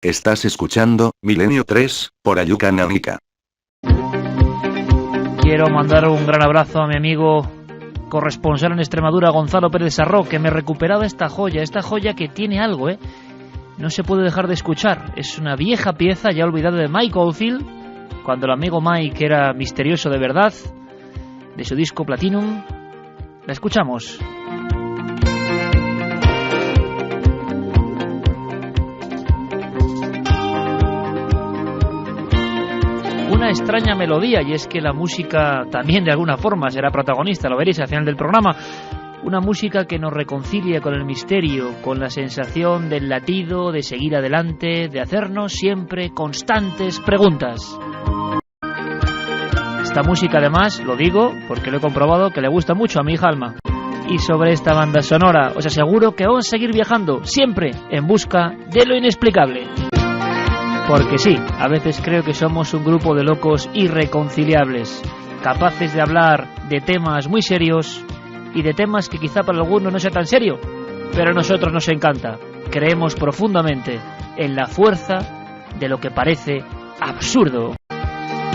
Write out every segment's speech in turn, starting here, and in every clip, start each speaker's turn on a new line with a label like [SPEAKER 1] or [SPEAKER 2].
[SPEAKER 1] Estás escuchando Milenio 3, por Ayuca Nanica.
[SPEAKER 2] Quiero mandar un gran abrazo a mi amigo corresponsal en Extremadura, Gonzalo Pérez Sarró, que me recuperaba esta joya que tiene algo, no se puede dejar de escuchar. Es una vieja pieza ya olvidada de Mike Oldfield, cuando el amigo Mike era misterioso de verdad, de su disco Platinum. La escuchamos. Una extraña melodía, y es que la música también de alguna forma será protagonista, lo veréis al final del programa. Una música que nos reconcilia con el misterio, con la sensación del latido, de seguir adelante, de hacernos siempre constantes preguntas. Esta música, además, lo digo porque lo he comprobado, que le gusta mucho a mi hija Alma. Y sobre esta banda sonora os aseguro que vamos a seguir viajando siempre en busca de lo inexplicable. Porque sí, a veces creo que somos un grupo de locos irreconciliables, capaces de hablar de temas muy serios y de temas que quizá para algunos no sea tan serio, pero a nosotros nos encanta. Creemos profundamente en la fuerza de lo que parece absurdo,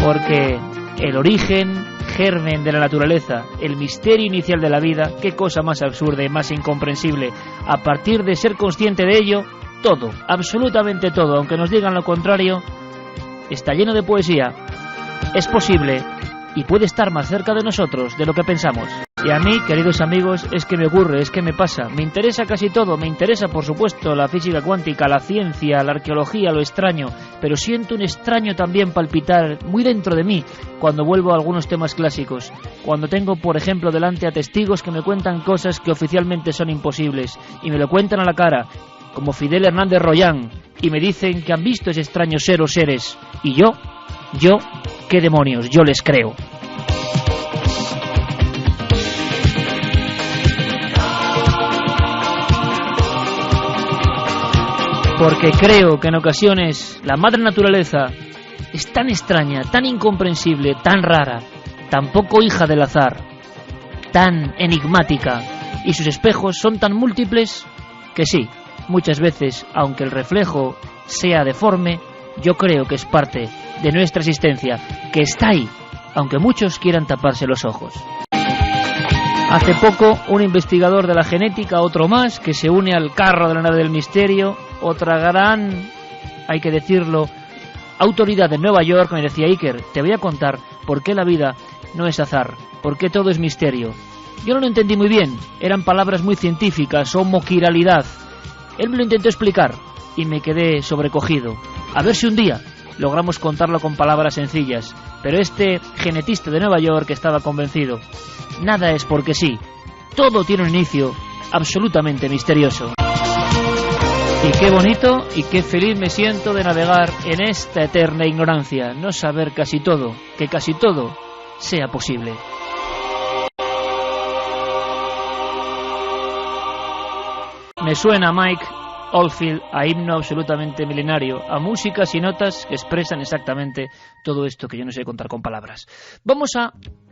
[SPEAKER 2] porque el origen, germen de la naturaleza, el misterio inicial de la vida, qué cosa más absurda y más incomprensible. A partir de ser consciente de ello, todo, absolutamente todo, aunque nos digan lo contrario, está lleno de poesía. Es posible y puede estar más cerca de nosotros de lo que pensamos. Y a mí, queridos amigos, es que me ocurre, es que me pasa. Me interesa casi todo, me interesa por supuesto la física cuántica, la ciencia, la arqueología, lo extraño, pero siento un extraño también palpitar muy dentro de mí cuando vuelvo a algunos temas clásicos, cuando tengo, por ejemplo, delante a testigos que me cuentan cosas que oficialmente son imposibles, y me lo cuentan a la cara, como Fidel Hernández Royán, y me dicen que han visto ese extraño ser o seres, y yo, qué demonios, yo les creo. Porque creo que en ocasiones la madre naturaleza es tan extraña, tan incomprensible, tan rara, tan poco hija del azar, tan enigmática, y sus espejos son tan múltiples que sí, muchas veces, aunque el reflejo sea deforme, yo creo que es parte de nuestra existencia, que está ahí, aunque muchos quieran taparse los ojos. Hace poco, un investigador de la genética, otro más, que se une al carro de la nave del misterio, otra gran, hay que decirlo, autoridad de Nueva York, me decía: Iker, te voy a contar por qué la vida no es azar, por qué todo es misterio. Yo no lo entendí muy bien, eran palabras muy científicas, homoquiralidad. Él me lo intentó explicar y me quedé sobrecogido. A ver si un día logramos contarlo con palabras sencillas. Pero este genetista de Nueva York estaba convencido. Nada es porque sí. Todo tiene un inicio absolutamente misterioso. Y qué bonito y qué feliz me siento de navegar en esta eterna ignorancia. No saber casi todo, que casi todo sea posible. Me suena, Mike Oldfield, a himno absolutamente milenario, a músicas y notas que expresan exactamente todo esto que yo no sé contar con palabras. Vamos a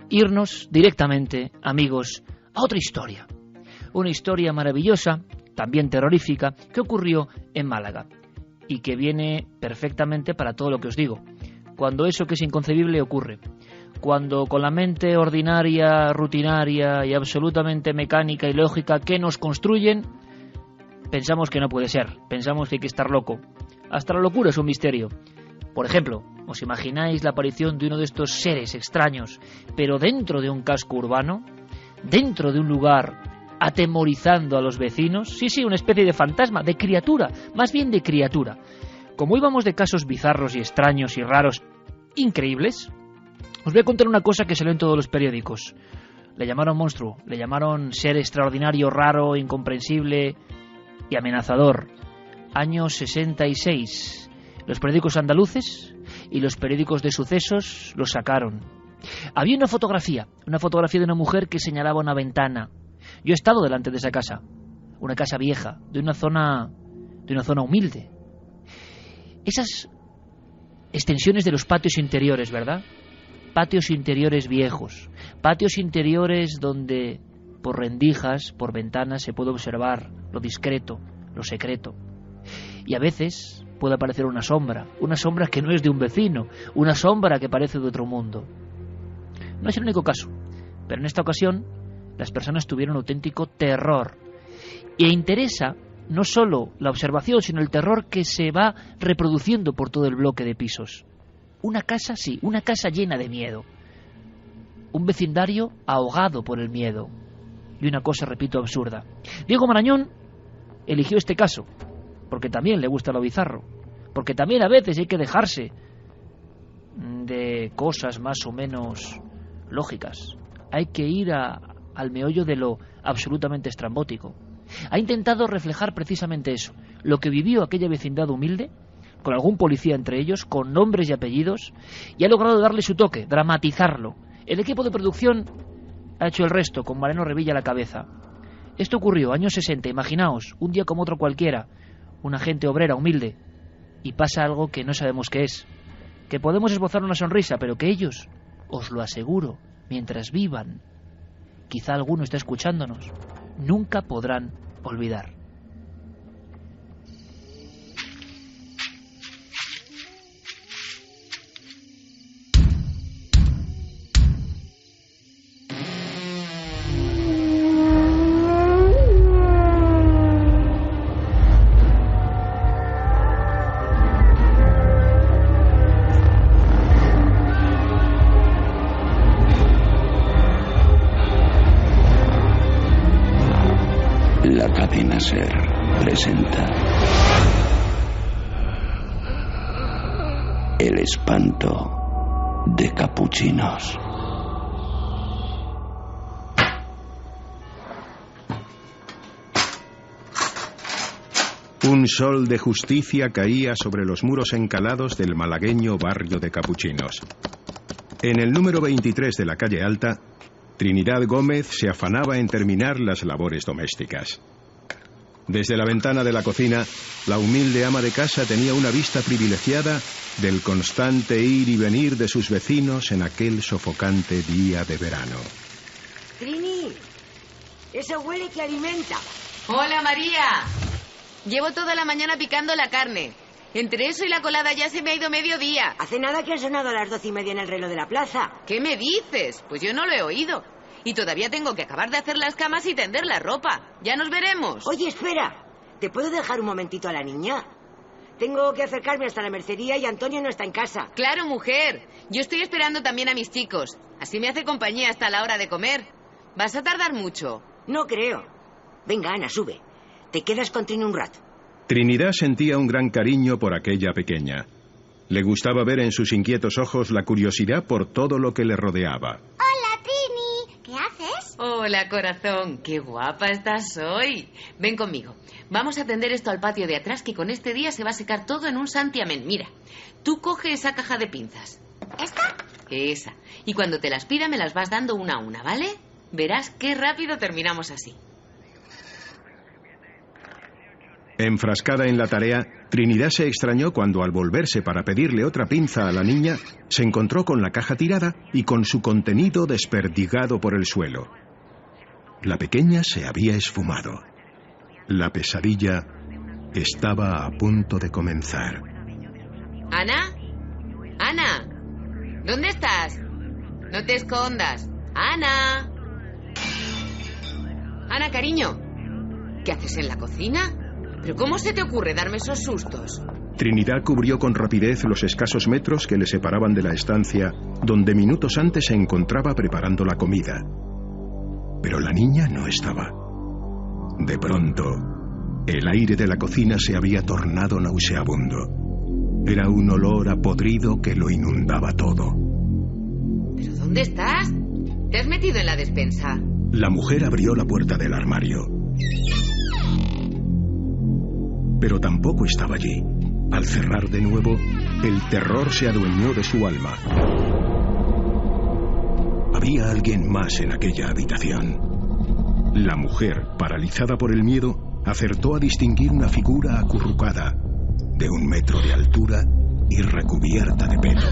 [SPEAKER 2] irnos directamente, amigos, a otra historia. Una historia maravillosa, también terrorífica, que ocurrió en Málaga y que viene perfectamente para todo lo que os digo. Cuando eso que es inconcebible ocurre, cuando con la mente ordinaria, rutinaria y absolutamente mecánica y lógica que nos construyen, pensamos que no puede ser, pensamos que hay que estar loco. Hasta la locura es un misterio. Por ejemplo, ¿os imagináis la aparición de uno de estos seres extraños, pero dentro de un casco urbano? ¿Dentro de un lugar atemorizando a los vecinos? Sí, una especie de fantasma, de criatura, más bien de criatura. Como íbamos de casos bizarros y extraños y raros, increíbles, os voy a contar una cosa que salió en todos los periódicos. Le llamaron monstruo, le llamaron ser extraordinario, raro, incomprensible y amenazador. Año 66. Los periódicos andaluces y los periódicos de sucesos lo sacaron. Había una fotografía de una mujer que señalaba una ventana. Yo he estado delante de esa casa, una casa vieja, de una zona humilde. Esas extensiones de los patios interiores, ¿verdad? Patios interiores viejos, patios interiores donde por rendijas, por ventanas se puede observar lo discreto, lo secreto. Y a veces puede aparecer una sombra que no es de un vecino, una sombra que parece de otro mundo. No es el único caso, pero en esta ocasión las personas tuvieron auténtico terror. E interesa no solo la observación, sino el terror que se va reproduciendo por todo el bloque de pisos. Una casa, sí, una casa llena de miedo. Un vecindario ahogado por el miedo. Y una cosa, repito, absurda. Diego Marañón eligió este caso, porque también le gusta lo bizarro, porque también a veces hay que dejarse de cosas más o menos lógicas. Hay que ir al meollo de lo absolutamente estrambótico. Ha intentado reflejar precisamente eso, lo que vivió aquella vecindad humilde, con algún policía entre ellos, con nombres y apellidos, y ha logrado darle su toque, dramatizarlo. El equipo de producción ha hecho el resto, con Mariano Revilla a la cabeza. Esto ocurrió años 60, imaginaos, un día como otro cualquiera, una gente obrera humilde, y pasa algo que no sabemos qué es, que podemos esbozar una sonrisa, pero que ellos, os lo aseguro, mientras vivan, quizá alguno está escuchándonos, nunca podrán olvidar.
[SPEAKER 3] La cadena SER presenta El espanto de Capuchinos.
[SPEAKER 4] Un sol de justicia caía sobre los muros encalados del malagueño barrio de Capuchinos. En el número 23 de la calle Alta, Trinidad Gómez se afanaba en terminar las labores domésticas. Desde la ventana de la cocina, la humilde ama de casa tenía una vista privilegiada del constante ir y venir de sus vecinos en aquel sofocante día de verano.
[SPEAKER 5] Trini, eso huele que alimenta.
[SPEAKER 6] Hola, María. Llevo toda la mañana picando la carne. Entre eso y la colada ya se me ha ido mediodía.
[SPEAKER 5] Hace nada que han sonado a las 12:30 en el reloj de la plaza.
[SPEAKER 6] ¿Qué me dices? Pues yo no lo he oído. Y todavía tengo que acabar de hacer las camas y tender la ropa. Ya nos veremos.
[SPEAKER 5] Oye, espera. ¿Te puedo dejar un momentito a la niña? Tengo que acercarme hasta la mercería y Antonio no está en casa.
[SPEAKER 6] Claro, mujer. Yo estoy esperando también a mis chicos. Así me hace compañía hasta la hora de comer. ¿Vas a tardar mucho?
[SPEAKER 5] No creo. Venga, Ana, sube. Te quedas con Trini un rato.
[SPEAKER 4] Trinidad sentía un gran cariño por aquella pequeña. Le gustaba ver en sus inquietos ojos la curiosidad por todo lo que le rodeaba.
[SPEAKER 7] Hola, Trini. ¿Qué haces?
[SPEAKER 6] Hola, corazón. Qué guapa estás hoy. Ven conmigo. Vamos a tender esto al patio de atrás, que con este día se va a secar todo en un santiamén. Mira, tú coge esa caja de pinzas.
[SPEAKER 7] ¿Esta?
[SPEAKER 6] Esa. Y cuando te las pida me las vas dando una a una, ¿vale? Verás qué rápido terminamos así.
[SPEAKER 4] Enfrascada en la tarea, Trinidad se extrañó cuando al volverse para pedirle otra pinza a la niña, se encontró con la caja tirada y con su contenido desperdigado por el suelo. La pequeña se había esfumado. La pesadilla estaba a punto de comenzar.
[SPEAKER 6] ¿Ana? ¡Ana! ¿Dónde estás? No te escondas. ¡Ana! Ana, cariño. ¿Qué haces en la cocina? ¿Pero cómo se te ocurre darme esos sustos?
[SPEAKER 4] Trinidad cubrió con rapidez los escasos metros que le separaban de la estancia donde minutos antes se encontraba preparando la comida. Pero la niña no estaba. De pronto, el aire de la cocina se había tornado nauseabundo. Era un olor a podrido que lo inundaba todo.
[SPEAKER 6] ¿Pero dónde estás? ¿Te has metido en la despensa?
[SPEAKER 4] La mujer abrió la puerta del armario. Pero tampoco estaba allí. Al cerrar de nuevo, el terror se adueñó de su alma. Había alguien más en aquella habitación. La mujer, paralizada por el miedo, acertó a distinguir una figura acurrucada, de 1 metro de altura y recubierta de pelo.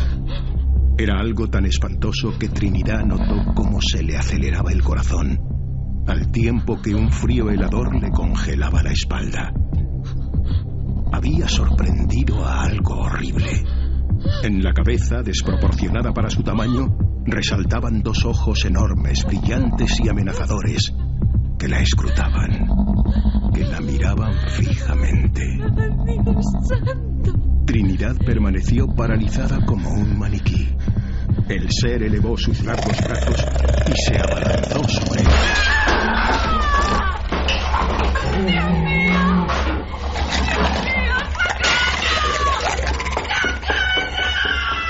[SPEAKER 4] Era algo tan espantoso que Trinidad notó cómo se le aceleraba el corazón, al tiempo que un frío helador le congelaba la espalda. había sorprendido a algo horrible. En la cabeza, desproporcionada para su tamaño, resaltaban 2 ojos enormes, brillantes y amenazadores, que la escrutaban, que la miraban fijamente.
[SPEAKER 6] ¡Dios santo!
[SPEAKER 4] Trinidad permaneció paralizada como un maniquí. El ser elevó sus largos brazos y se abalanzó sobre ella.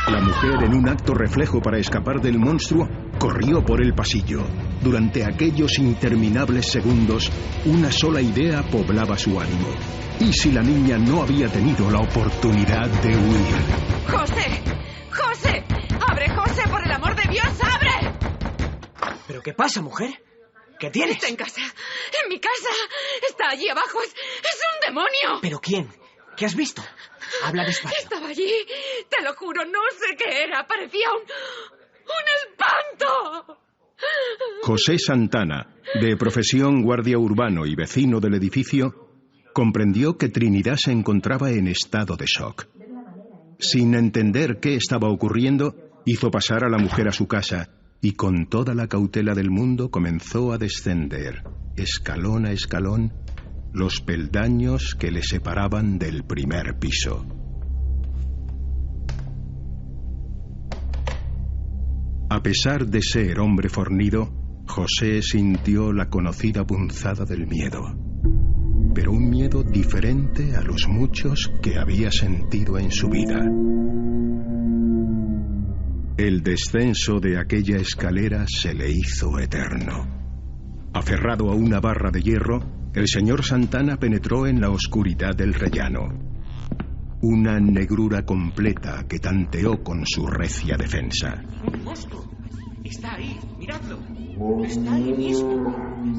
[SPEAKER 4] La mujer, en un acto reflejo para escapar del monstruo, corrió por el pasillo. Durante aquellos interminables segundos, una sola idea poblaba su ánimo. ¿Y si la niña no había tenido la oportunidad de huir?
[SPEAKER 6] ¡José! ¡José! ¡Abre, José! ¡Por el amor de Dios, abre!
[SPEAKER 8] ¿Pero qué pasa, mujer? ¿Qué tienes?
[SPEAKER 6] Está en casa. ¡En mi casa! Está allí abajo. ¡Es un demonio!
[SPEAKER 8] ¿Pero quién? ¿Qué has visto? Habla despacio.
[SPEAKER 6] Estaba allí. Te lo juro, no sé qué era. Parecía un espanto.
[SPEAKER 4] José Santana, de profesión guardia urbano y vecino del edificio, comprendió que Trinidad se encontraba en estado de shock. Sin entender qué estaba ocurriendo, hizo pasar a la mujer a su casa y con toda la cautela del mundo comenzó a descender, escalón a escalón, los peldaños que le separaban del primer piso. A pesar de ser hombre fornido, José sintió la conocida punzada del miedo, pero un miedo diferente a los muchos que había sentido en su vida. El descenso de aquella escalera se le hizo eterno. Aferrado a una barra de hierro, el señor Santana penetró en la oscuridad del rellano. Una negrura completa que tanteó con su recia defensa.
[SPEAKER 9] ¡Un monstruo! ¡Está ahí! ¡Miradlo! ¡Está ahí mismo!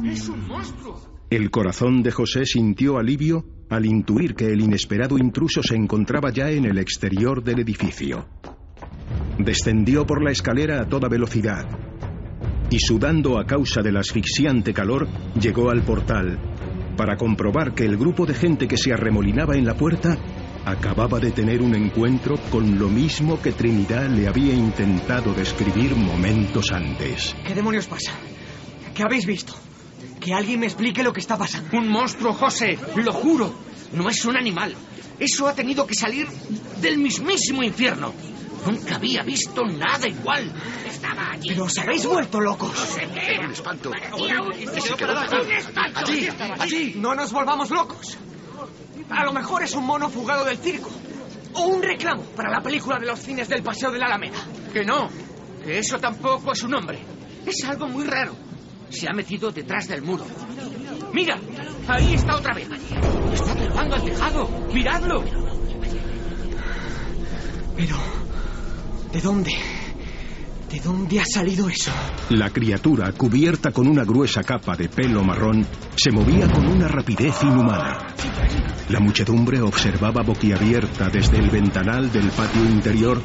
[SPEAKER 9] ¡Es un monstruo!
[SPEAKER 4] El corazón de José sintió alivio al intuir que el inesperado intruso se encontraba ya en el exterior del edificio. Descendió por la escalera a toda velocidad y, sudando a causa del asfixiante calor, llegó al portal para comprobar que el grupo de gente que se arremolinaba en la puerta acababa de tener un encuentro con lo mismo que Trinidad le había intentado describir momentos antes.
[SPEAKER 8] ¿Qué demonios pasa? ¿Qué habéis visto? Que alguien me explique lo que está pasando.
[SPEAKER 9] ¡Un monstruo, José! ¡Lo juro! No es un animal. Eso ha tenido que salir del mismísimo infierno. Nunca había visto nada igual. Estaba allí.
[SPEAKER 8] Pero os habéis vuelto locos.
[SPEAKER 9] No sé qué era.
[SPEAKER 10] Un espanto.
[SPEAKER 8] Allí. No nos volvamos locos. A lo mejor es un mono fugado del circo. O un reclamo para la película de los cines del Paseo de la Alameda.
[SPEAKER 9] Que no. Que eso tampoco es un hombre. Es algo muy raro. Se ha metido detrás del muro. ¡Mira! Ahí está otra vez. Está trepando al tejado. ¡Miradlo!
[SPEAKER 8] Pero... ¿de dónde? ¿De dónde ha salido eso?
[SPEAKER 4] La criatura, cubierta con una gruesa capa de pelo marrón, se movía con una rapidez inhumana. La muchedumbre observaba boquiabierta desde el ventanal del patio interior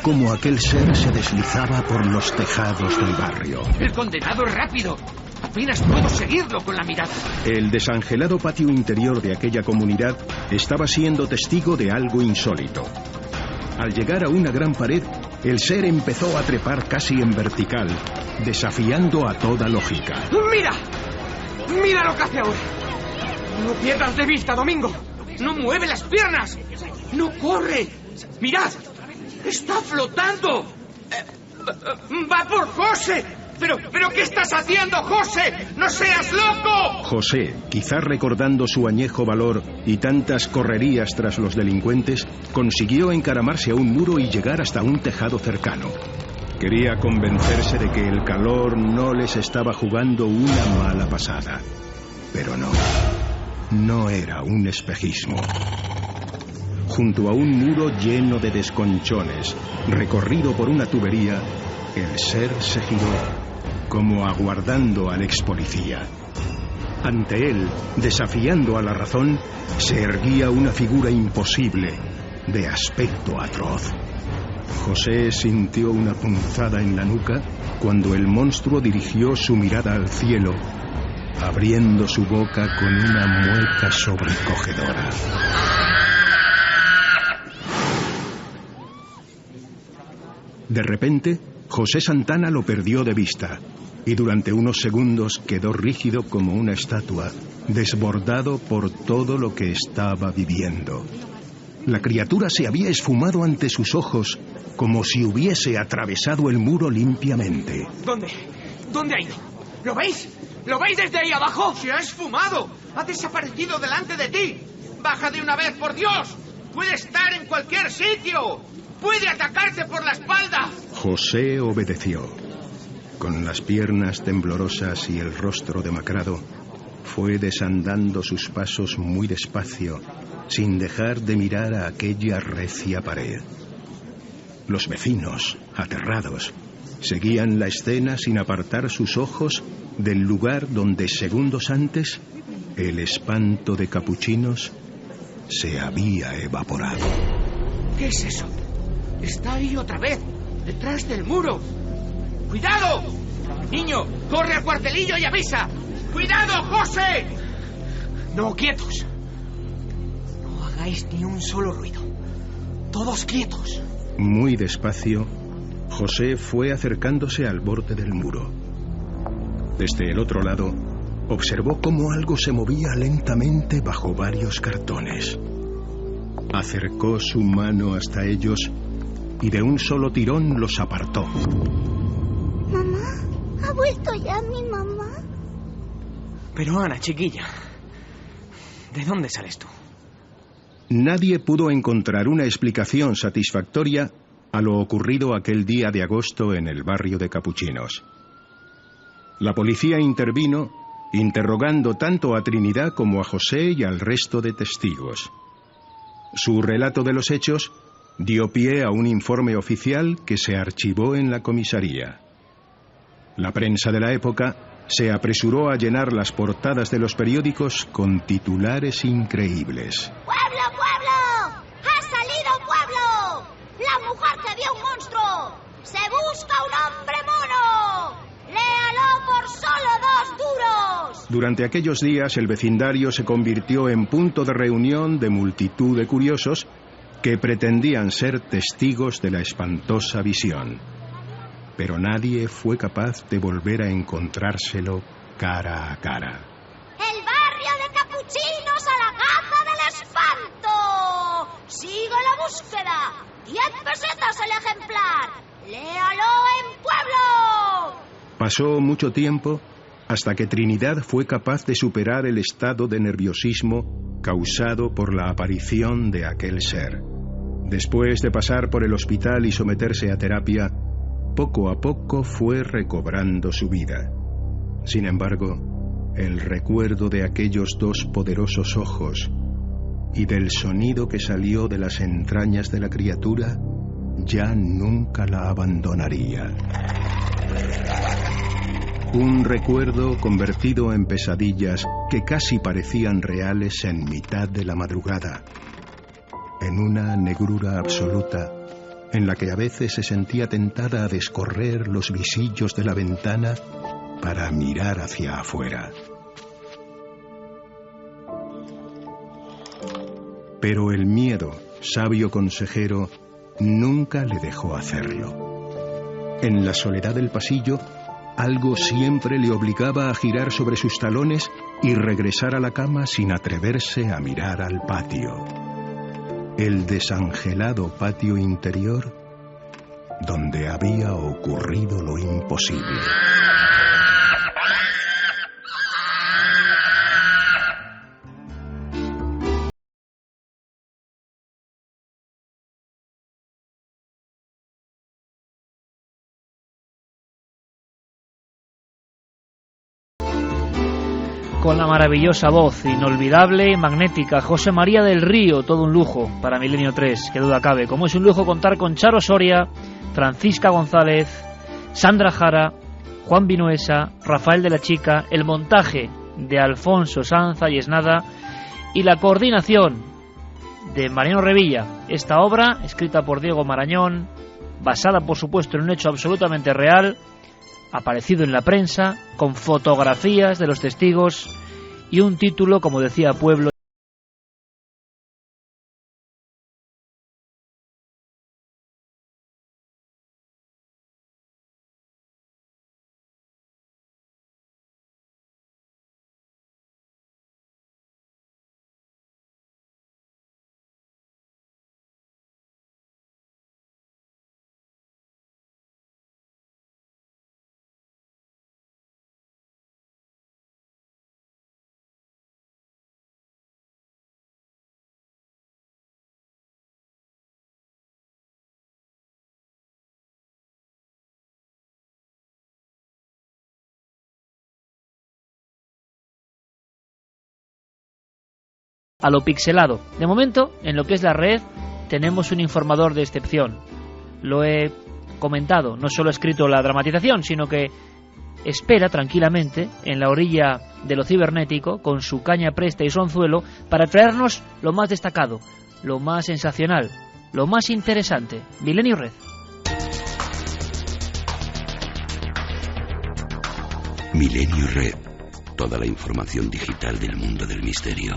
[SPEAKER 4] cómo aquel ser se deslizaba por los tejados del barrio.
[SPEAKER 9] ¡El condenado es rápido! Apenas puedo seguirlo con la mirada.
[SPEAKER 4] El desangelado patio interior de aquella comunidad estaba siendo testigo de algo insólito. Al llegar a una gran pared, el ser empezó a trepar casi en vertical, desafiando a toda lógica.
[SPEAKER 8] ¡Mira! ¡Mira lo que hace ahora! ¡No pierdas de vista, Domingo!
[SPEAKER 9] ¡No mueve las piernas! ¡No corre! ¡Mirad! ¡Está flotando! ¡Va por José! ¿Pero qué estás haciendo, José? ¡No seas loco!
[SPEAKER 4] José, quizás recordando su añejo valor y tantas correrías tras los delincuentes, consiguió encaramarse a un muro y llegar hasta un tejado cercano. Quería convencerse de que el calor no les estaba jugando una mala pasada. Pero no era un espejismo. Junto a un muro lleno de desconchones, recorrido por una tubería, el ser se giró, como aguardando al expolicía. Ante él, desafiando a la razón, se erguía una figura imposible, de aspecto atroz. José sintió una punzada en la nuca cuando el monstruo dirigió su mirada al cielo, abriendo su boca con una mueca sobrecogedora. De repente, José Santana lo perdió de vista y durante unos segundos quedó rígido como una estatua, desbordado por todo lo que estaba viviendo. La criatura se había esfumado ante sus ojos como si hubiese atravesado el muro limpiamente.
[SPEAKER 8] ¿Dónde? ¿Dónde ha ido? ¿Lo veis? ¿Lo veis desde ahí abajo?
[SPEAKER 9] ¡Se ha esfumado! ¡Ha desaparecido delante de ti! ¡Baja de una vez, por Dios! ¡Puede estar en cualquier sitio! ¡Puede atacarte por la espalda!
[SPEAKER 4] José obedeció. Con las piernas temblorosas y el rostro demacrado, fue desandando sus pasos muy despacio, sin dejar de mirar a aquella recia pared. Los vecinos, aterrados, seguían la escena sin apartar sus ojos del lugar donde segundos antes el espanto de Capuchinos se había evaporado.
[SPEAKER 9] ¿Qué es eso? Está ahí otra vez, detrás del muro. ¡Cuidado! Niño, corre al cuartelillo y avisa. ¡Cuidado, José!
[SPEAKER 8] No, quietos. No hagáis ni un solo ruido. Todos quietos.
[SPEAKER 4] Muy despacio, José fue acercándose al borde del muro. Desde el otro lado, observó cómo algo se movía lentamente bajo varios cartones. Acercó su mano hasta ellos y de un solo tirón los apartó.
[SPEAKER 7] ¿Mamá? ¿Ha vuelto ya mi mamá?
[SPEAKER 8] Pero Ana, chiquilla, ¿de dónde sales tú?
[SPEAKER 4] Nadie pudo encontrar una explicación satisfactoria a lo ocurrido aquel día de agosto en el barrio de Capuchinos. La policía intervino, interrogando tanto a Trinidad como a José y al resto de testigos. Su relato de los hechos dio pie a un informe oficial que se archivó en la comisaría. La prensa de la época se apresuró a llenar las portadas de los periódicos con titulares increíbles.
[SPEAKER 7] ¡Pueblo, pueblo! ¡Ha salido pueblo! ¡La mujer que vio un monstruo! ¡Se busca un hombre mono! ¡Léalo por solo 2 duros!
[SPEAKER 4] Durante aquellos días el vecindario se convirtió en punto de reunión de multitud de curiosos que pretendían ser testigos de la espantosa visión. Pero nadie fue capaz de volver a encontrárselo cara a cara.
[SPEAKER 7] ¡El barrio de Capuchinos a la caza del espanto! ¡Sigue la búsqueda! 10 pesetas el ejemplar. ¡Léalo en pueblo!
[SPEAKER 4] Pasó mucho tiempo hasta que Trinidad fue capaz de superar el estado de nerviosismo causado por la aparición de aquel ser. Después de pasar por el hospital y someterse a terapia, poco a poco fue recobrando su vida. Sin embargo, el recuerdo de aquellos 2 poderosos ojos y del sonido que salió de las entrañas de la criatura ya nunca la abandonaría. Un recuerdo convertido en pesadillas que casi parecían reales en mitad de la madrugada, en una negrura absoluta en la que a veces se sentía tentada a descorrer los visillos de la ventana para mirar hacia afuera. Pero el miedo, sabio consejero, nunca le dejó hacerlo. En la soledad del pasillo, algo siempre le obligaba a girar sobre sus talones y regresar a la cama sin atreverse a mirar al patio. El desangelado patio interior donde había ocurrido lo imposible.
[SPEAKER 2] Con la maravillosa voz, inolvidable y magnética, José María del Río, todo un lujo para Milenio 3, que duda cabe. Como es un lujo contar con Charo Soria, Francisca González, Sandra Jara, Juan Vinuesa, Rafael de la Chica, el montaje de Alfonso Sanza y Esnada y la coordinación de Mariano Revilla. Esta obra, escrita por Diego Marañón, basada por supuesto en un hecho absolutamente real, aparecido en la prensa, con fotografías de los testigos y un título, como decía Pueblo, a lo pixelado. De momento, en lo que es la red, tenemos un informador de excepción. Lo he comentado, no solo he escrito la dramatización, sino que espera tranquilamente en la orilla de lo cibernético, con su caña presta y su anzuelo, para traernos lo más destacado, lo más sensacional, lo más interesante. Milenio Red.
[SPEAKER 3] Milenio Red. Toda la información digital del mundo del misterio.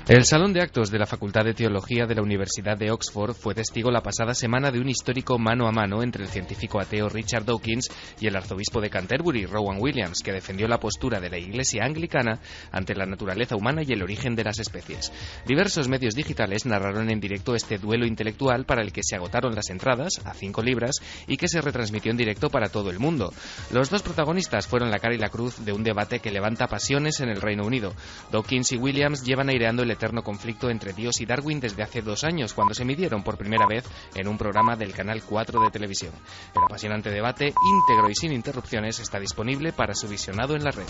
[SPEAKER 10] El Salón de Actos de la Facultad de Teología de la Universidad de Oxford fue testigo la pasada semana de un histórico mano a mano entre el científico ateo Richard Dawkins y el arzobispo de Canterbury, Rowan Williams, que defendió la postura de la Iglesia anglicana ante la naturaleza humana y el origen de las especies. Diversos medios digitales narraron en directo este duelo intelectual para el que se agotaron las entradas, a 5 libras, y que se retransmitió en directo para todo el mundo. Los dos protagonistas fueron la cara y la cruz de un debate que levanta pasiones en el Reino Unido. Dawkins y Williams llevan aireando el eterno conflicto entre Dios y Darwin desde hace 2 años, cuando se midieron por primera vez en un programa del Canal 4 de televisión. El apasionante debate, íntegro y sin interrupciones, está disponible para su visionado en la red.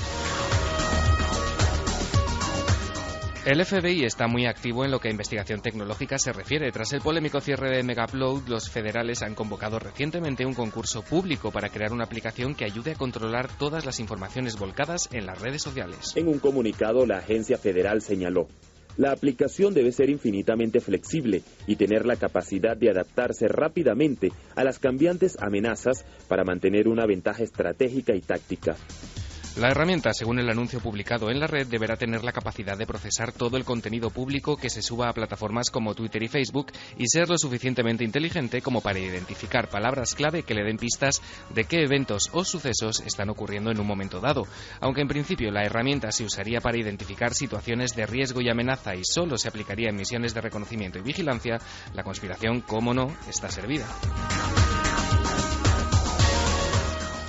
[SPEAKER 10] El FBI está muy activo en lo que a investigación tecnológica se refiere. Tras el polémico cierre de Megaupload, los federales han convocado recientemente un concurso público para crear una aplicación que ayude a controlar todas las informaciones volcadas en las redes sociales.
[SPEAKER 11] En un comunicado, la agencia federal señaló: la aplicación debe ser infinitamente flexible y tener la capacidad de adaptarse rápidamente a las cambiantes amenazas para mantener una ventaja estratégica y táctica.
[SPEAKER 10] La herramienta, según el anuncio publicado en la red, deberá tener la capacidad de procesar todo el contenido público que se suba a plataformas como Twitter y Facebook y ser lo suficientemente inteligente como para identificar palabras clave que le den pistas de qué eventos o sucesos están ocurriendo en un momento dado. Aunque en principio la herramienta se usaría para identificar situaciones de riesgo y amenaza y solo se aplicaría en misiones de reconocimiento y vigilancia, la conspiración, cómo no, está servida.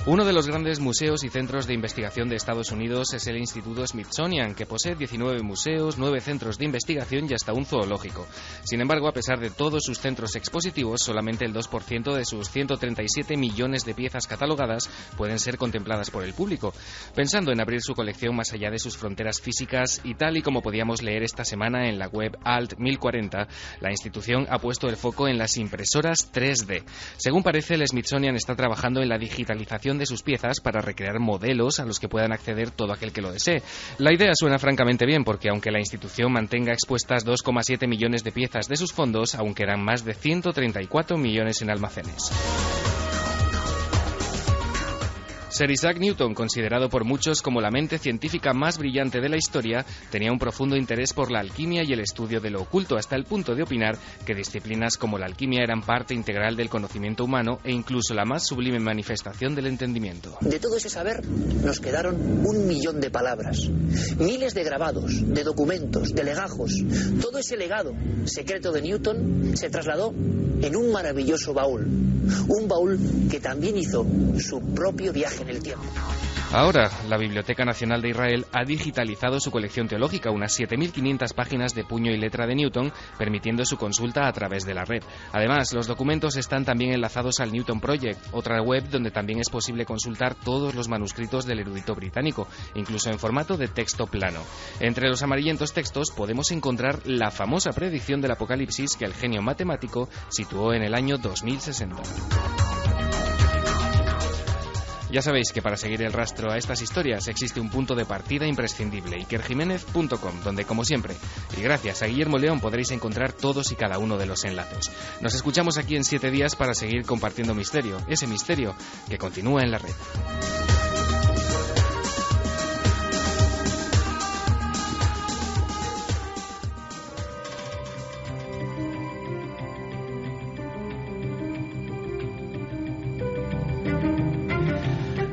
[SPEAKER 10] Uno de los grandes museos y centros de investigación de Estados Unidos es el Instituto Smithsonian, que posee 19 museos, 9 centros de investigación y hasta un zoológico. Sin embargo, a pesar de todos sus centros expositivos, solamente el 2% de sus 137 millones de piezas catalogadas pueden ser contempladas por el público. Pensando en abrir su colección más allá de sus fronteras físicas, y tal y como podíamos leer esta semana en la web Alt 1040, la institución ha puesto el foco en las impresoras 3D. Según parece, el Smithsonian está trabajando en la digitalización de sus piezas para recrear modelos a los que puedan acceder todo aquel que lo desee. La idea suena francamente bien, porque aunque la institución mantenga expuestas 2,7 millones de piezas de sus fondos, aún quedan más de 134 millones en almacenes. Sir Isaac Newton, considerado por muchos como la mente científica más brillante de la historia, tenía un profundo interés por la alquimia y el estudio de lo oculto, hasta el punto de opinar que disciplinas como la alquimia eran parte integral del conocimiento humano e incluso la más sublime manifestación del entendimiento.
[SPEAKER 12] De todo ese saber nos quedaron 1 millón de palabras, miles de grabados, de documentos, de legajos. Todo ese legado secreto de Newton se trasladó en un maravilloso baúl, un baúl que también hizo su propio viaje en el tiempo.
[SPEAKER 10] Ahora, la Biblioteca Nacional de Israel ha digitalizado su colección teológica, unas 7.500 páginas de puño y letra de Newton, permitiendo su consulta a través de la red. Además, los documentos están también enlazados al Newton Project, otra web donde también es posible consultar todos los manuscritos del erudito británico, incluso en formato de texto plano. Entre los amarillentos textos podemos encontrar la famosa predicción del Apocalipsis que el genio matemático situó en el año 2060. Ya sabéis que para seguir el rastro a estas historias existe un punto de partida imprescindible, ikerjimenez.com, donde, como siempre, y gracias a Guillermo León, podréis encontrar todos y cada uno de los enlaces. Nos escuchamos aquí en 7 días para seguir compartiendo misterio, ese misterio que continúa en la red.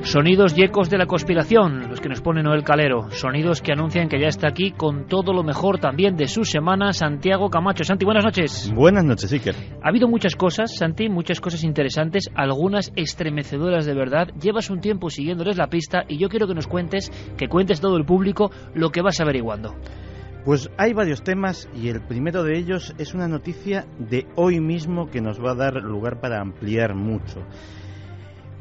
[SPEAKER 2] Sonidos y ecos de la conspiración, los que nos pone Noel Calero. Sonidos que anuncian que ya está aquí con todo lo mejor también de su semana, Santiago Camacho. Santi, buenas noches.
[SPEAKER 13] Buenas noches, Iker.
[SPEAKER 2] Ha habido muchas cosas, Santi, muchas cosas interesantes, algunas estremecedoras de verdad. Llevas un tiempo siguiéndoles la pista y yo quiero que nos cuentes, que cuentes todo el público lo que vas averiguando.
[SPEAKER 13] Pues hay varios temas y el primero de ellos es una noticia de hoy mismo que nos va a dar lugar para ampliar mucho.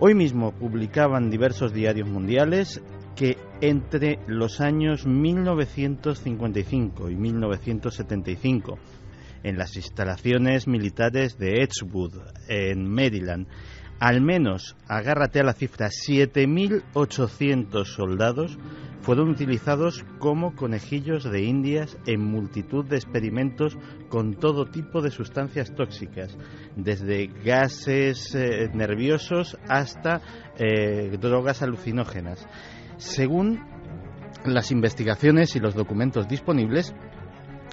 [SPEAKER 13] Hoy mismo publicaban diversos diarios mundiales que entre los años 1955 y 1975, en las instalaciones militares de Edgewood, en Maryland, al menos, agárrate a la cifra, 7.800 soldados fueron utilizados como conejillos de indias en multitud de experimentos con todo tipo de sustancias tóxicas, desde gases nerviosos hasta drogas alucinógenas. Según las investigaciones y los documentos disponibles,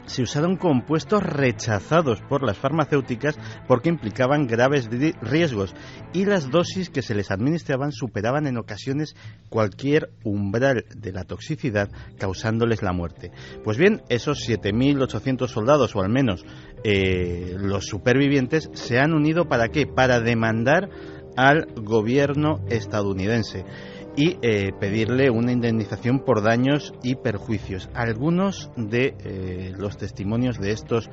[SPEAKER 13] se usaron compuestos rechazados por las farmacéuticas porque implicaban graves riesgos, y las dosis que se les administraban superaban en ocasiones cualquier umbral de la toxicidad, causándoles la muerte. Pues bien, esos 7.800 soldados, o al menos los supervivientes, se han unido ¿para qué? Para demandar al gobierno estadounidense y pedirle una indemnización por daños y perjuicios. Algunos de los testimonios de estos,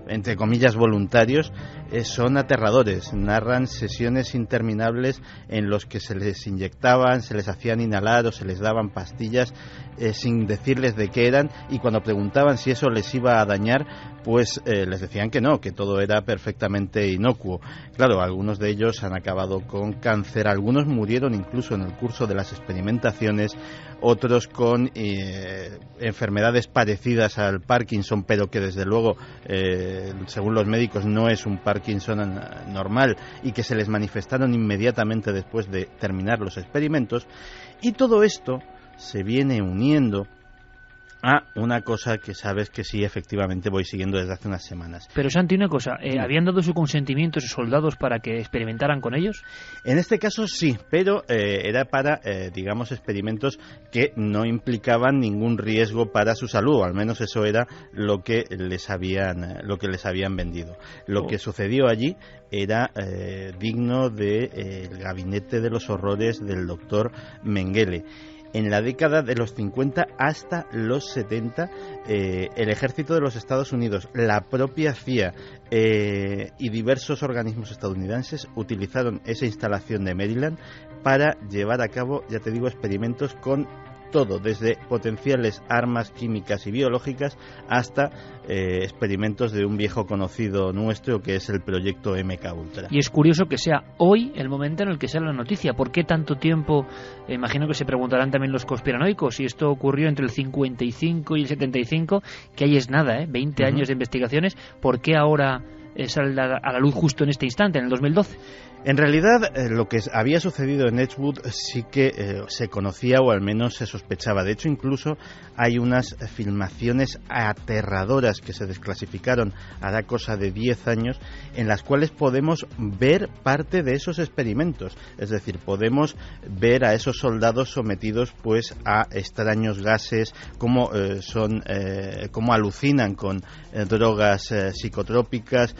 [SPEAKER 13] entre comillas, voluntarios, son aterradores. Narran sesiones interminables en los que se les inyectaban, se les hacían inhalar o se les daban pastillas sin decirles de qué eran, y cuando preguntaban si eso les iba a dañar, pues les decían que no, que todo era perfectamente inocuo. Claro, algunos de ellos han acabado con cáncer, algunos murieron incluso en el curso de las experimentaciones, otros con enfermedades parecidas al Parkinson, pero que desde luego, según los médicos, no es un Parkinson normal, y que se les manifestaron inmediatamente después de terminar los experimentos. Y todo esto se viene uniendo a una cosa que sabes que sí, efectivamente, voy siguiendo desde hace unas semanas.
[SPEAKER 2] Pero Santi, una cosa, ¿habían dado su consentimiento esos soldados para que experimentaran con ellos?
[SPEAKER 13] En este caso sí, pero era para, digamos, experimentos que no implicaban ningún riesgo para su salud, o al menos eso era lo que les habían vendido. Lo que sucedió allí era digno del gabinete de los horrores del doctor Mengele. En la década de los 50 hasta los 70, el ejército de los Estados Unidos, la propia CIA y diversos organismos estadounidenses utilizaron esa instalación de Maryland para llevar a cabo, ya te digo, experimentos con todo, desde potenciales armas químicas y biológicas hasta experimentos de un viejo conocido nuestro, que es el proyecto MKUltra.
[SPEAKER 2] Y es curioso que sea hoy el momento en el que sale la noticia. ¿Por qué tanto tiempo? Imagino que se preguntarán también los conspiranoicos si esto ocurrió entre el 55 y el 75, que ahí es nada, 20 años de investigaciones. ¿Por qué ahora sale a la luz justo en este instante, en el 2012?
[SPEAKER 13] En realidad, lo que había sucedido en Edgewood sí que se conocía, o al menos se sospechaba. De hecho, incluso hay unas filmaciones aterradoras que se desclasificaron hará cosa de 10 años, en las cuales podemos ver parte de esos experimentos. Es decir, podemos ver a esos soldados sometidos pues a extraños gases, cómo alucinan con drogas psicotrópicas,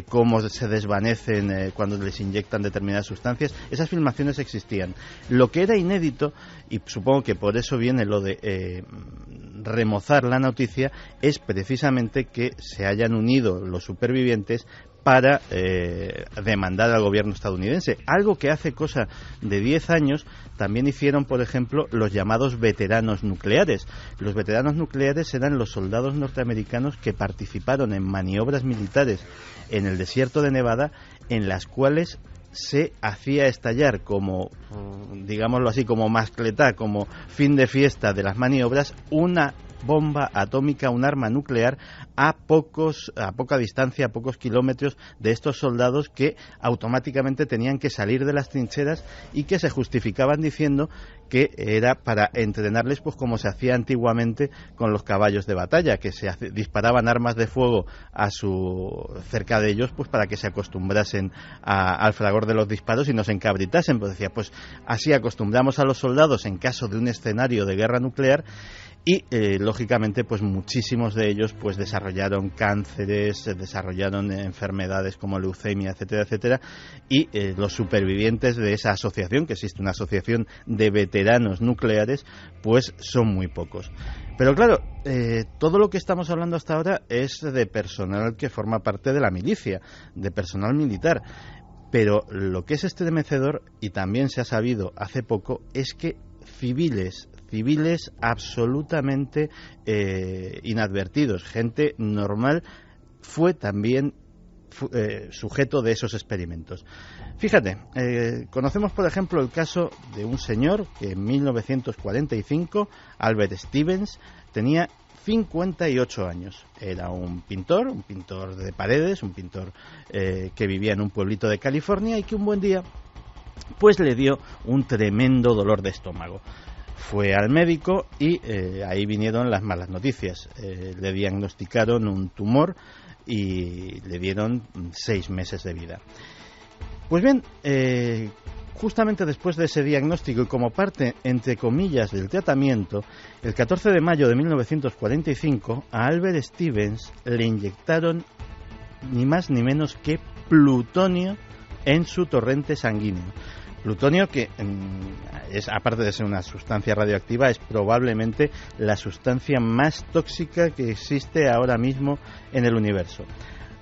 [SPEAKER 13] cómo se desvanecen cuando les inyectan determinadas sustancias. Esas filmaciones existían. Lo que era inédito, y supongo que por eso viene lo de remozar la noticia, es precisamente que se hayan unido los supervivientes para demandar al gobierno estadounidense. Algo que hace cosa de 10 años también hicieron, por ejemplo, los llamados veteranos nucleares. Los veteranos nucleares eran los soldados norteamericanos que participaron en maniobras militares en el desierto de Nevada, en las cuales se hacía estallar como, digámoslo así, como mascletá, como fin de fiesta de las maniobras, una bomba atómica, un arma nuclear a poca distancia, a pocos kilómetros de estos soldados, que automáticamente tenían que salir de las trincheras y que se justificaban diciendo que era para entrenarles pues como se hacía antiguamente con los caballos de batalla, que se disparaban armas de fuego cerca de ellos pues para que se acostumbrasen al fragor de los disparos y no se encabritasen. Pues decía, pues así acostumbramos a los soldados en caso de un escenario de guerra nuclear. Y lógicamente pues muchísimos de ellos pues desarrollaron cánceres, desarrollaron enfermedades como leucemia, etcétera, etcétera, y los supervivientes de esa asociación, que existe una asociación de veteranos nucleares, pues son muy pocos. Pero claro, todo lo que estamos hablando hasta ahora es de personal que forma parte de la milicia, de personal militar. Pero lo que es estremecedor, y también se ha sabido hace poco, es que civiles civiles absolutamente inadvertidos. Gente normal fue también sujeto de esos experimentos. Fíjate, conocemos por ejemplo el caso de un señor que en 1945, Albert Stevens, tenía 58 años. Era un pintor de paredes, un pintor que vivía en un pueblito de California y que un buen día pues le dio un tremendo dolor de estómago. Fue al médico y ahí vinieron las malas noticias. Le diagnosticaron un tumor y le dieron 6 meses de vida. Pues bien, justamente después de ese diagnóstico y como parte, entre comillas, del tratamiento, el 14 de mayo de 1945 a Albert Stevens le inyectaron ni más ni menos que plutonio en su torrente sanguíneo. Plutonio que, aparte de ser una sustancia radioactiva, es probablemente la sustancia más tóxica que existe ahora mismo en el universo.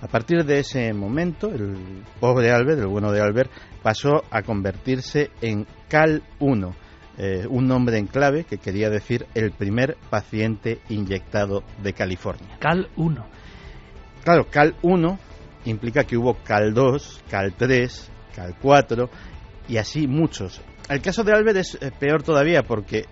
[SPEAKER 13] A partir de ese momento, el pobre Albert, el bueno de Albert, pasó a convertirse en Cal 1, un nombre en clave que quería decir el primer paciente inyectado de California.
[SPEAKER 2] Cal 1.
[SPEAKER 13] Claro, Cal 1 implica que hubo Cal 2, Cal 3, Cal 4 y así muchos. El caso de Albert es peor todavía porque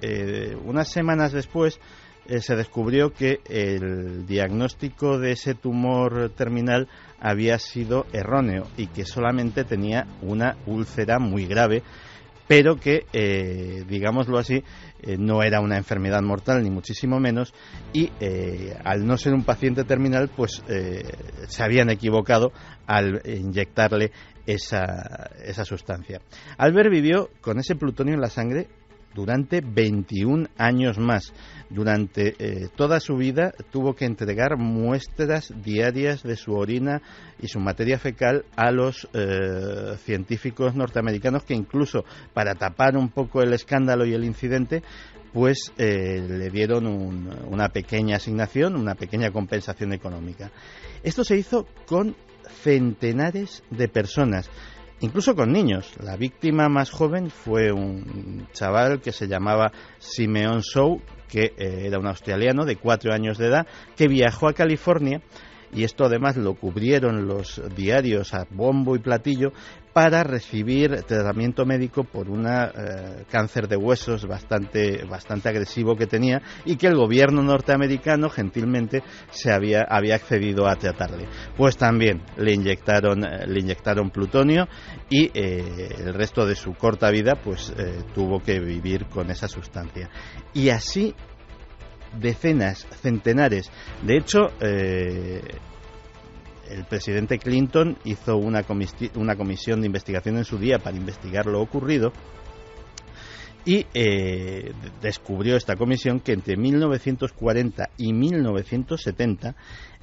[SPEAKER 13] unas semanas después se descubrió que el diagnóstico de ese tumor terminal había sido erróneo y que solamente tenía una úlcera muy grave, pero que, digámoslo así, no era una enfermedad mortal ni muchísimo menos y al no ser un paciente terminal pues se habían equivocado al inyectarle esa sustancia. Albert vivió con ese plutonio en la sangre durante 21 años más. Durante toda su vida tuvo que entregar muestras diarias de su orina y su materia fecal a los científicos norteamericanos que incluso para tapar un poco el escándalo y el incidente pues le dieron una pequeña asignación, una pequeña compensación económica. Esto se hizo con centenares de personas, incluso con niños. La víctima más joven fue un chaval que se llamaba Simeon Shaw, que era un australiano de 4 años de edad, que viajó a California, y esto además lo cubrieron los diarios a bombo y platillo, para recibir tratamiento médico por un cáncer de huesos bastante agresivo que tenía y que el gobierno norteamericano gentilmente había accedido a tratarle. Pues también le inyectaron plutonio y el resto de su corta vida pues tuvo que vivir con esa sustancia. Y así decenas, centenares. De hecho, el presidente Clinton hizo una comisión de investigación en su día para investigar lo ocurrido y descubrió esta comisión que entre 1940 y 1970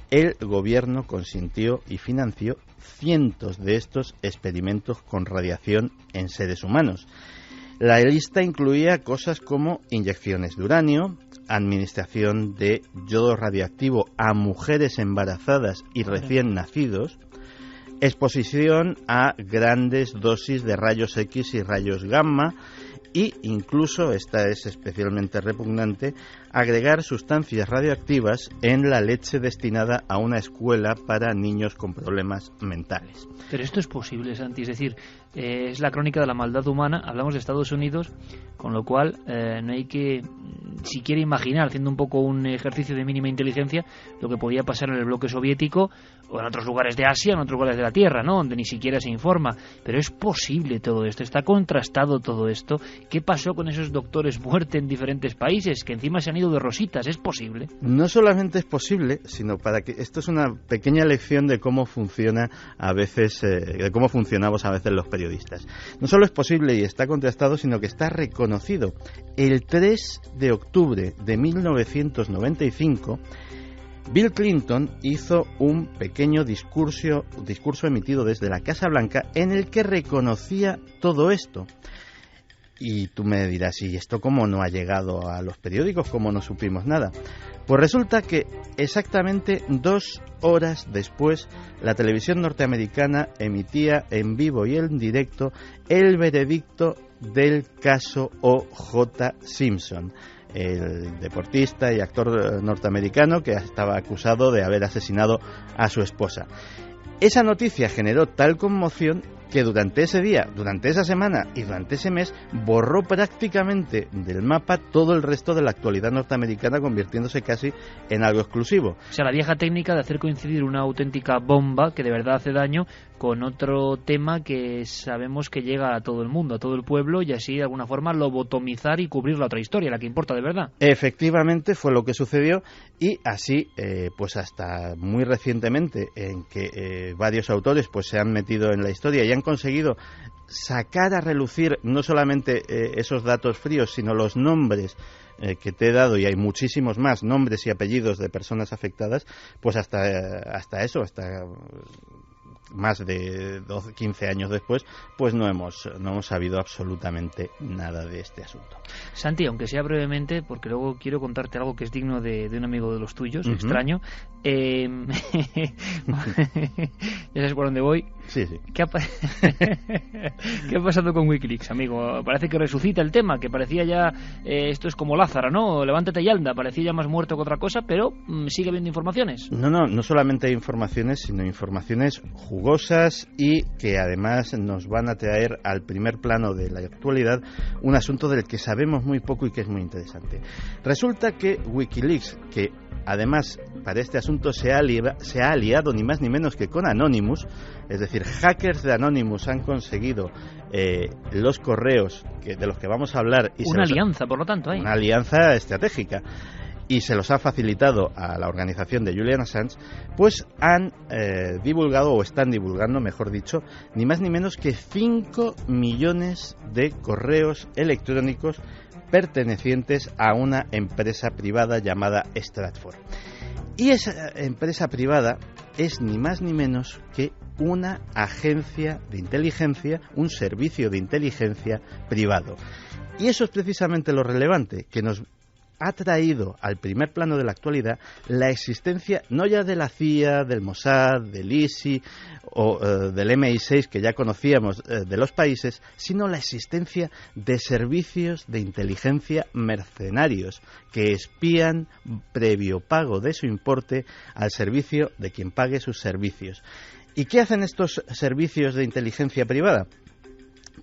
[SPEAKER 13] el gobierno consintió y financió cientos de estos experimentos con radiación en seres humanos. La lista incluía cosas como inyecciones de uranio, administración de yodo radioactivo a mujeres embarazadas y recién nacidos, exposición a grandes dosis de rayos X y rayos gamma y incluso, esta es especialmente repugnante, agregar sustancias radioactivas en la leche destinada a una escuela para niños con problemas mentales.
[SPEAKER 2] Pero esto es posible, Santi, es decir, es la crónica de la maldad humana, hablamos de Estados Unidos, con lo cual no hay que siquiera imaginar, haciendo un poco un ejercicio de mínima inteligencia, lo que podía pasar en el bloque soviético o en otros lugares de Asia, en otros lugares de la Tierra, ¿no?, donde ni siquiera se informa. Pero es posible todo esto, está contrastado todo esto. ¿Qué pasó con esos doctores muerte en diferentes países, que encima se han ido de rositas? ¿Es posible?
[SPEAKER 13] No solamente es posible, sino para que esto es una pequeña lección de cómo funciona a veces, de cómo funcionamos a veces los periodistas. No solo es posible y está contrastado, sino que está reconocido. El 3 de octubre de 1995, Bill Clinton hizo un pequeño discurso emitido desde la Casa Blanca en el que reconocía todo esto. Y tú me dirás, ¿y esto cómo no ha llegado a los periódicos? ¿Cómo no supimos nada? Pues resulta que exactamente 2 horas después la televisión norteamericana emitía en vivo y en directo el veredicto del caso O.J. Simpson. el deportista y actor norteamericano que estaba acusado de haber asesinado a su esposa. Esa noticia generó tal conmoción que durante ese día, durante esa semana y durante ese mes borró prácticamente del mapa todo el resto de la actualidad norteamericana, convirtiéndose casi en algo exclusivo.
[SPEAKER 2] O sea, la vieja técnica de hacer coincidir una auténtica bomba que de verdad hace daño con otro tema que sabemos que llega a todo el mundo, a todo el pueblo, y así de alguna forma lobotomizar y cubrir la otra historia, la que importa de verdad.
[SPEAKER 13] Efectivamente fue lo que sucedió, y así pues hasta muy recientemente, en que varios autores pues se han metido en la historia y han conseguido sacar a relucir no solamente esos datos fríos, sino los nombres que te he dado, y hay muchísimos más nombres y apellidos de personas afectadas, pues hasta más de 12, 15 años después, pues no hemos sabido absolutamente nada de este asunto.
[SPEAKER 2] Santi, aunque sea brevemente, porque luego quiero contarte algo que es digno de un amigo de los tuyos, extraño. Ya sabes por dónde voy.
[SPEAKER 13] Sí, sí.
[SPEAKER 2] ¿Qué ha pasado con Wikileaks, amigo? Parece que resucita el tema, que parecía ya, esto es como Lázaro, ¿no? Levántate y anda, parecía ya más muerto que otra cosa, pero sigue habiendo informaciones.
[SPEAKER 13] No solamente hay informaciones, sino informaciones jugosas y que además nos van a traer al primer plano de la actualidad un asunto del que sabemos muy poco y que es muy interesante. Resulta que Wikileaks, que además para este asunto se ha aliado ni más ni menos que con Anonymous, es decir, hackers de Anonymous han conseguido los correos de los que vamos a hablar. Y
[SPEAKER 2] una alianza, por lo tanto,
[SPEAKER 13] una alianza estratégica. Y se los ha facilitado a la organización de Julian Assange, pues han divulgado, o están divulgando, mejor dicho, ni más ni menos que 5 millones de correos electrónicos pertenecientes a una empresa privada llamada Stratfor. Y esa empresa privada es ni más ni menos que una agencia de inteligencia, un servicio de inteligencia privado. Y eso es precisamente lo relevante, que nos ha traído al primer plano de la actualidad la existencia no ya de la CIA, del Mossad, del ISI o del MI6 que ya conocíamos de los países, sino la existencia de servicios de inteligencia mercenarios que espían previo pago de su importe al servicio de quien pague sus servicios. ¿Y qué hacen estos servicios de inteligencia privada?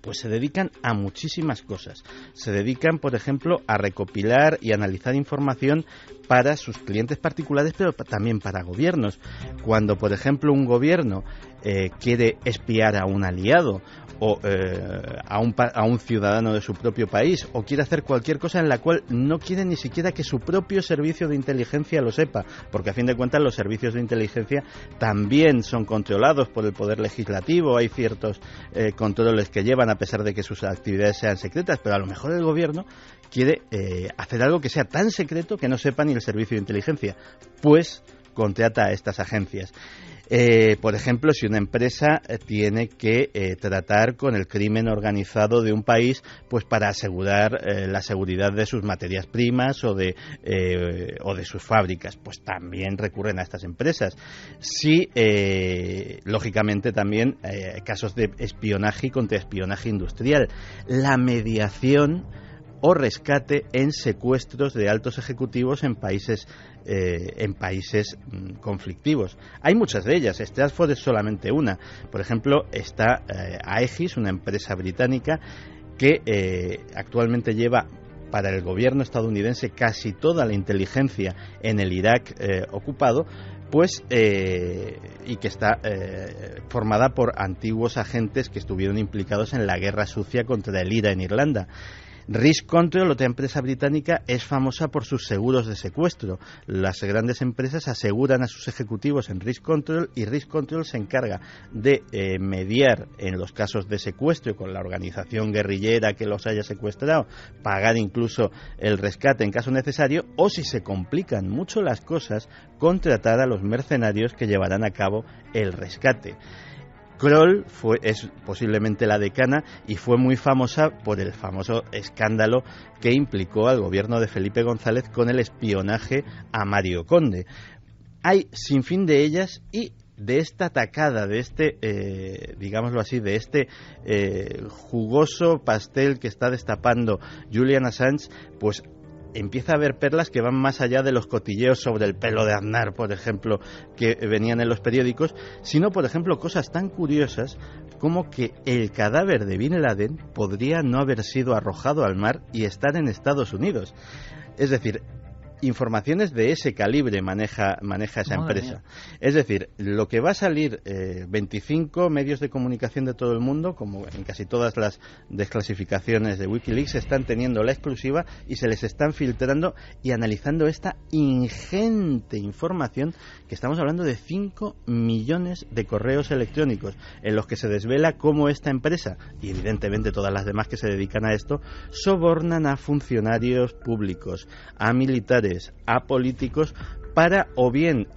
[SPEAKER 13] Pues se dedican a muchísimas cosas. Se dedican, por ejemplo, a recopilar y analizar información para sus clientes particulares, pero también para gobiernos. Cuando, por ejemplo, un gobierno quiere espiar a un aliado o a un ciudadano de su propio país, o quiere hacer cualquier cosa en la cual no quiere ni siquiera que su propio servicio de inteligencia lo sepa, porque a fin de cuentas los servicios de inteligencia también son controlados por el poder legislativo, hay ciertos controles que llevan a pesar de que sus actividades sean secretas, pero a lo mejor el gobierno quiere hacer algo que sea tan secreto que no sepa ni el servicio de inteligencia, pues contrata a estas agencias. Por ejemplo, si una empresa tiene que tratar con el crimen organizado de un país, pues para asegurar la seguridad de sus materias primas o de sus fábricas, pues también recurren a estas empresas. Sí, lógicamente también casos de espionaje y contraespionaje industrial. La mediación o rescate en secuestros de altos ejecutivos en países conflictivos. Hay muchas de ellas. Stratfor es solamente una. Por ejemplo, está Aegis, una empresa británica que actualmente lleva para el gobierno estadounidense casi toda la inteligencia en el Irak ocupado, pues y que está formada por antiguos agentes que estuvieron implicados en la guerra sucia contra el IRA en Irlanda. Risk Control, otra empresa británica, es famosa por sus seguros de secuestro. Las grandes empresas aseguran a sus ejecutivos en Risk Control y Risk Control se encarga de mediar en los casos de secuestro con la organización guerrillera que los haya secuestrado, pagar incluso el rescate en caso necesario, o si se complican mucho las cosas, contratar a los mercenarios que llevarán a cabo el rescate. Kroll es posiblemente la decana y fue muy famosa por el famoso escándalo que implicó al gobierno de Felipe González con el espionaje a Mario Conde. Hay sin fin de ellas, y de esta tacada, de este, digámoslo así, de este jugoso pastel que está destapando Julian Assange, pues empieza a haber perlas que van más allá de los cotilleos sobre el pelo de Aznar, por ejemplo, que venían en los periódicos, sino, por ejemplo, cosas tan curiosas como que el cadáver de Bin Laden podría no haber sido arrojado al mar y estar en Estados Unidos. Es decir, informaciones de ese calibre maneja esa empresa. Es decir, lo que va a salir, 25 medios de comunicación de todo el mundo, como en casi todas las desclasificaciones de Wikileaks, están teniendo la exclusiva y se les están filtrando y analizando esta ingente información, que estamos hablando de 5 millones de correos electrónicos en los que se desvela cómo esta empresa, y evidentemente todas las demás que se dedican a esto, sobornan a funcionarios públicos, a militares, a políticos, para o bien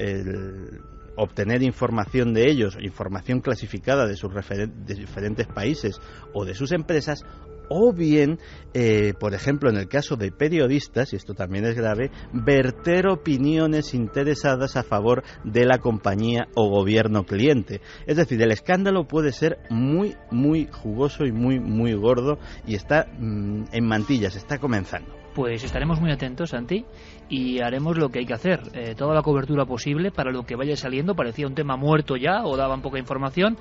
[SPEAKER 13] obtener información de ellos, información clasificada de sus de diferentes países o de sus empresas, o bien, por ejemplo, en el caso de periodistas, y esto también es grave, verter opiniones interesadas a favor de la compañía o gobierno cliente. Es decir, el escándalo puede ser muy, muy jugoso y muy, muy gordo, y está en mantillas, está comenzando.
[SPEAKER 2] Pues estaremos muy atentos, Santi, y haremos lo que hay que hacer, toda la cobertura posible para lo que vaya saliendo. Parecía un tema muerto ya, o daban poca información,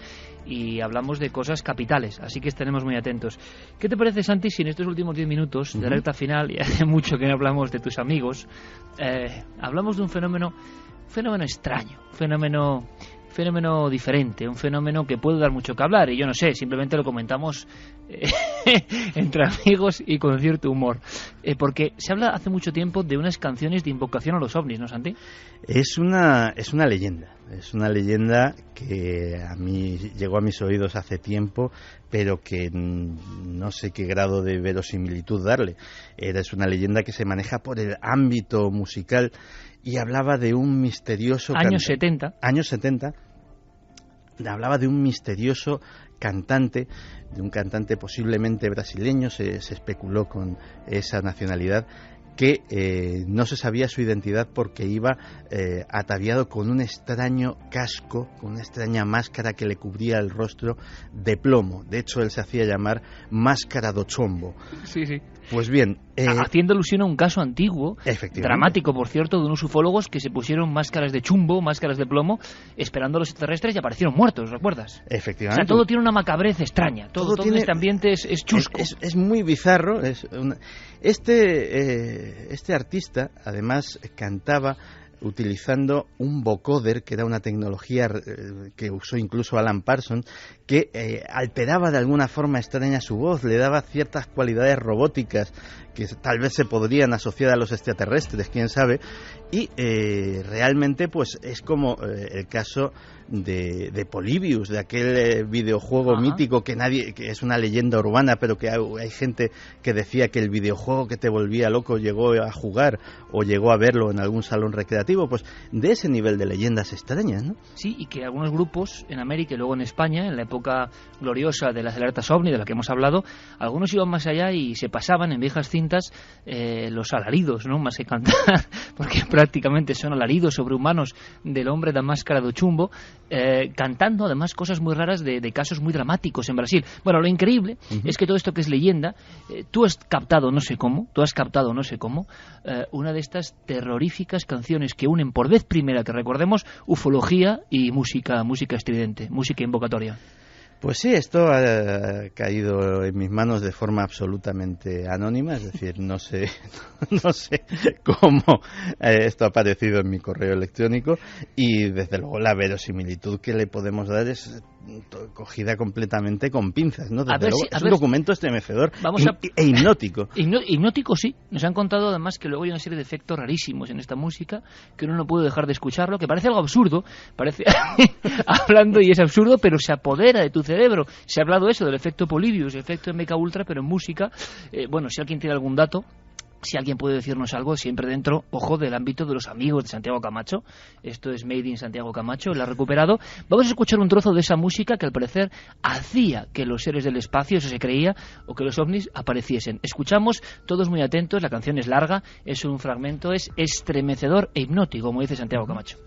[SPEAKER 2] y hablamos de cosas capitales, así que estaremos muy atentos. ¿Qué te parece, Santi, si en estos últimos 10 minutos de recta final, y hace mucho que no hablamos de tus amigos, hablamos de un fenómeno extraño, fenómeno diferente, un fenómeno que puede dar mucho que hablar, y yo no sé, simplemente lo comentamos entre amigos y con cierto humor, porque se habla hace mucho tiempo de unas canciones de invocación a los ovnis, ¿no, Santi?
[SPEAKER 13] Es una leyenda que a mí llegó a mis oídos hace tiempo, pero que no sé qué grado de verosimilitud darle. Es una leyenda que se maneja por el ámbito musical y hablaba de un misterioso...
[SPEAKER 2] Años 70.
[SPEAKER 13] Hablaba de un misterioso cantante, de un cantante posiblemente brasileño, se especuló con esa nacionalidad, que no se sabía su identidad porque iba ataviado con un extraño casco, con una extraña máscara que le cubría el rostro de plomo. De hecho, él se hacía llamar Máscara do Chombo.
[SPEAKER 2] Sí, sí.
[SPEAKER 13] Pues bien...
[SPEAKER 2] haciendo alusión a un caso antiguo, dramático, por cierto, de unos ufólogos que se pusieron máscaras de chumbo, máscaras de plomo, esperando a los extraterrestres y aparecieron muartos, ¿recuerdas?
[SPEAKER 13] Efectivamente.
[SPEAKER 2] O sea, todo tiene una macabrez extraña, todo tiene, este ambiente es chusco.
[SPEAKER 13] Es muy bizarro. Este artista, además, cantaba utilizando un vocoder, que era una tecnología que usó incluso Alan Parsons, que alteraba de alguna forma extraña su voz, le daba ciertas cualidades robóticas que tal vez se podrían asociar a los extraterrestres, quién sabe, y realmente pues es como el caso de Polybius, de aquel videojuego mítico que es una leyenda urbana, pero que hay gente que decía que el videojuego que te volvía loco llegó a jugar o llegó a verlo en algún salón recreativo, pues de ese nivel de leyendas extrañas, ¿no?
[SPEAKER 2] Sí, y que algunos grupos en América y luego en España, en la época gloriosa de las alertas OVNI, de la que hemos hablado, algunos iban más allá y se pasaban en viejas cintas los alaridos, ¿no? Más que cantar, porque prácticamente son alaridos sobrehumanos del hombre de máscara do chumbo, cantando además cosas muy raras de casos muy dramáticos en Brasil. Bueno, lo increíble es que todo esto que es leyenda, tú has captado no sé cómo, una de estas terroríficas canciones que unen por vez primera, que recordemos, ufología y música estridente, música invocatoria.
[SPEAKER 13] Pues sí, esto ha caído en mis manos de forma absolutamente anónima, es decir, no sé cómo esto ha aparecido en mi correo electrónico, y desde luego la verosimilitud que le podemos dar es cogida completamente con pinzas, ¿no? Desde luego es un documento estremecedor e hipnótico.
[SPEAKER 2] Hipnótico, sí. Nos han contado además que luego hay una serie de efectos rarísimos en esta música, que uno no puede dejar de escucharlo, que parece algo absurdo, parece hablando y es absurdo, pero se apodera de tu cerebro. Se ha hablado eso del efecto Polybius, el efecto MK Ultra, pero en música. Bueno, si alguien tiene algún dato, si alguien puede decirnos algo, siempre dentro, ojo, del ámbito de los amigos de Santiago Camacho. Esto es Made in Santiago Camacho, lo ha recuperado. Vamos a escuchar un trozo de esa música que al parecer hacía que los seres del espacio, eso se creía, o que los ovnis apareciesen. Escuchamos, todos muy atentos, la canción es larga, es un fragmento, es estremecedor e hipnótico, como dice Santiago Camacho.